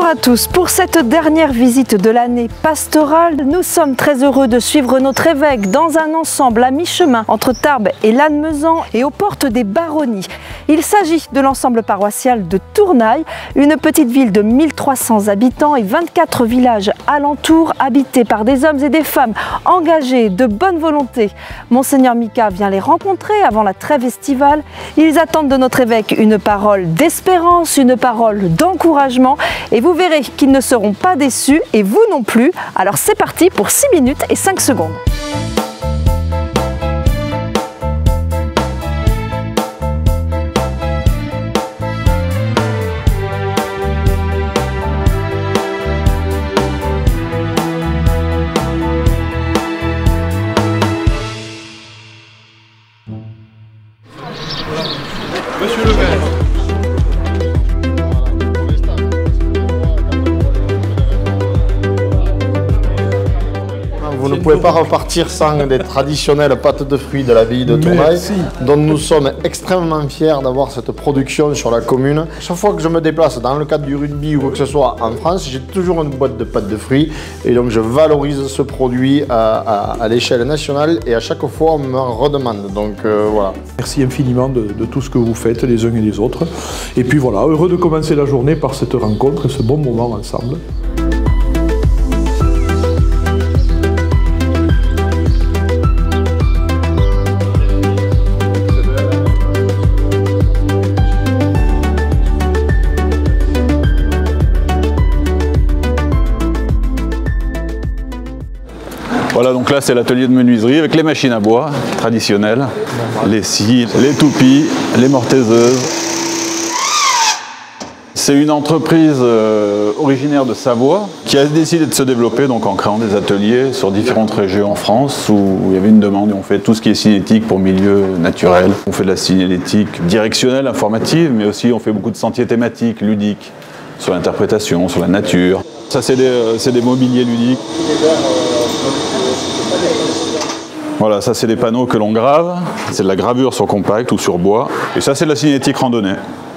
Bonjour à tous. Pour cette dernière visite de l'année pastorale, nous sommes très heureux de suivre notre évêque dans un ensemble à mi-chemin entre Tarbes et Lannemezan et aux portes des Baronnies. Il s'agit de l'ensemble paroissial de Tournaille, une petite ville de 1300 habitants et 24 villages alentours habités par des hommes et des femmes engagés de bonne volonté. Monseigneur Mika vient les rencontrer avant la trêve estivale. Ils attendent de notre évêque une parole d'espérance, une parole d'encouragement. Et vous verrez qu'ils ne seront pas déçus et vous non plus. Alors c'est parti pour 6 minutes et 5 secondes. Monsieur le maire. Vous ne pouvez pas repartir sans des traditionnelles pâtes de fruits de la ville de Tournaille, dont nous sommes extrêmement fiers d'avoir cette production sur la commune. Chaque fois que je me déplace dans le cadre du rugby ou quoi que ce soit en France, j'ai toujours une boîte de pâtes de fruits et donc je valorise ce produit à l'échelle nationale et à chaque fois on me redemande. Donc voilà. Merci infiniment de tout ce que vous faites les uns et les autres. Et puis voilà, heureux de commencer la journée par cette rencontre et ce bon moment ensemble. Voilà, donc là c'est l'atelier de menuiserie avec les machines à bois traditionnelles, les scies, les toupies, les mortaiseuses. C'est une entreprise originaire de Savoie qui a décidé de se développer donc en créant des ateliers sur différentes régions en France où il y avait une demande et on fait tout ce qui est cinétique pour milieu naturel. On fait de la signalétique directionnelle, informative, mais aussi on fait beaucoup de sentiers thématiques, ludiques, sur l'interprétation, sur la nature. Ça c'est des mobiliers ludiques. Voilà, ça c'est des panneaux que l'on grave, c'est de la gravure sur compact ou sur bois, et ça c'est de la cinétique randonnée.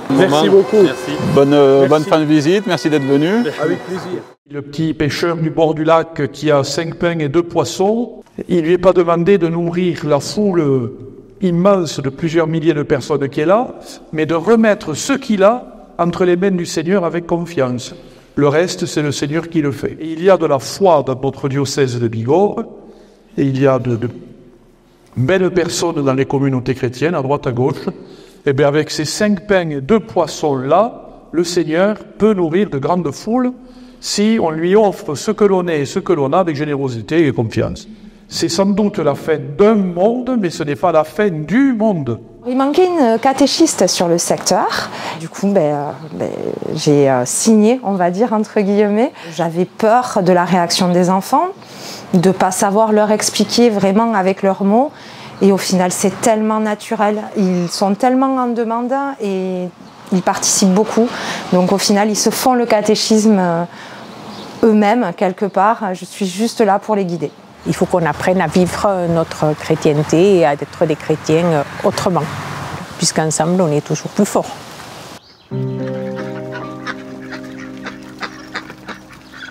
Merci beaucoup. Merci. Bonne fin de visite, merci d'être venu. Avec plaisir. Le petit pêcheur du bord du lac qui a 5 pains et 2 poissons, il ne lui est pas demandé de nourrir la foule immense de plusieurs milliers de personnes qui est là, mais de remettre ce qu'il a entre les mains du Seigneur avec confiance. Le reste, c'est le Seigneur qui le fait. Et il y a de la foi dans notre diocèse de Bigorre, et il y a de belles personnes dans les communautés chrétiennes, à droite, à gauche. Et bien avec ces 5 pains et 2 poissons-là, le Seigneur peut nourrir de grandes foules si on lui offre ce que l'on est et ce que l'on a avec générosité et confiance. C'est sans doute la fin d'un monde, mais ce n'est pas la fin du monde. Il manquait une catéchiste sur le secteur. Du coup, j'ai signé, on va dire, entre guillemets. J'avais peur de la réaction des enfants, de ne pas savoir leur expliquer vraiment avec leurs mots. Et au final, c'est tellement naturel. Ils sont tellement en demande et ils participent beaucoup. Donc au final, ils se font le catéchisme eux-mêmes, quelque part. Je suis juste là pour les guider. Il faut qu'on apprenne à vivre notre chrétienté et à être des chrétiens autrement, puisqu'ensemble, on est toujours plus forts.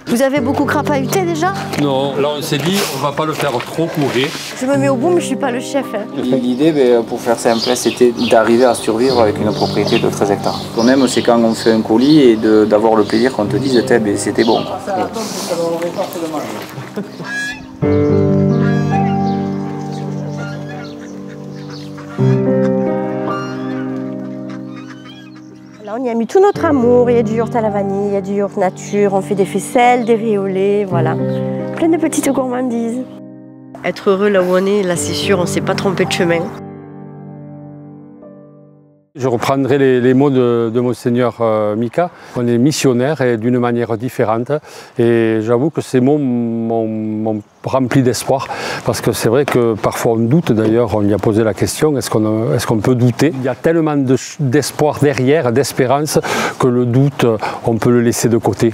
Vous avez beaucoup crapahuté déjà? Non, là on s'est dit on va pas le faire trop courir. Je me mets au bout mais je suis pas le chef. L'idée, pour faire simple, c'était d'arriver à survivre avec une propriété de 13 hectares. Ce qu'on aime, c'est quand on fait un colis et d'avoir le plaisir qu'on te dise c'était bon. Là, on y a mis tout notre amour. Il y a du yaourt à la vanille, il y a du yaourt nature, on fait des faisselles, des riz au lait, voilà. Plein de petites gourmandises. Être heureux là où on est, là c'est sûr, on ne s'est pas trompé de chemin. Je reprendrai les mots de Monseigneur Mika. On est missionnaire et d'une manière différente. Et j'avoue que ces mots m'ont rempli d'espoir. Parce que c'est vrai que parfois on doute, d'ailleurs, on lui a posé la question, est-ce qu'on peut douter? Il y a tellement d'espoir derrière, d'espérance, que le doute, on peut le laisser de côté.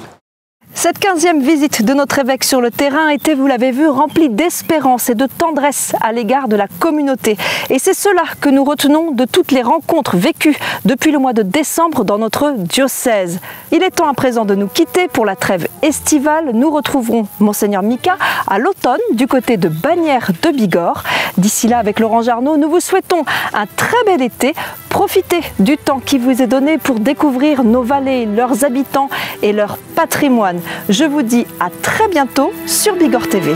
Cette 15e visite de notre évêque sur le terrain était, vous l'avez vu, remplie d'espérance et de tendresse à l'égard de la communauté. Et c'est cela que nous retenons de toutes les rencontres vécues depuis le mois de décembre dans notre diocèse. Il est temps à présent de nous quitter pour la trêve estivale. Nous retrouverons Monseigneur Mika à l'automne du côté de Bagnères de Bigorre. D'ici là, avec Laurent Jarnot, nous vous souhaitons un très bel été. Profitez du temps qui vous est donné pour découvrir nos vallées, leurs habitants et leur patrimoine. Je vous dis à très bientôt sur Bigorre TV.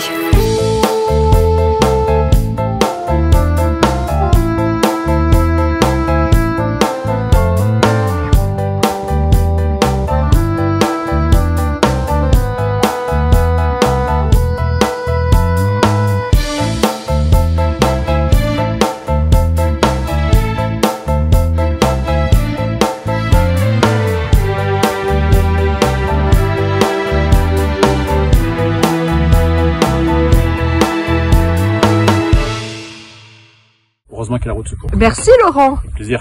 Heureusement que la route se coupe. Merci Laurent. Plaisir.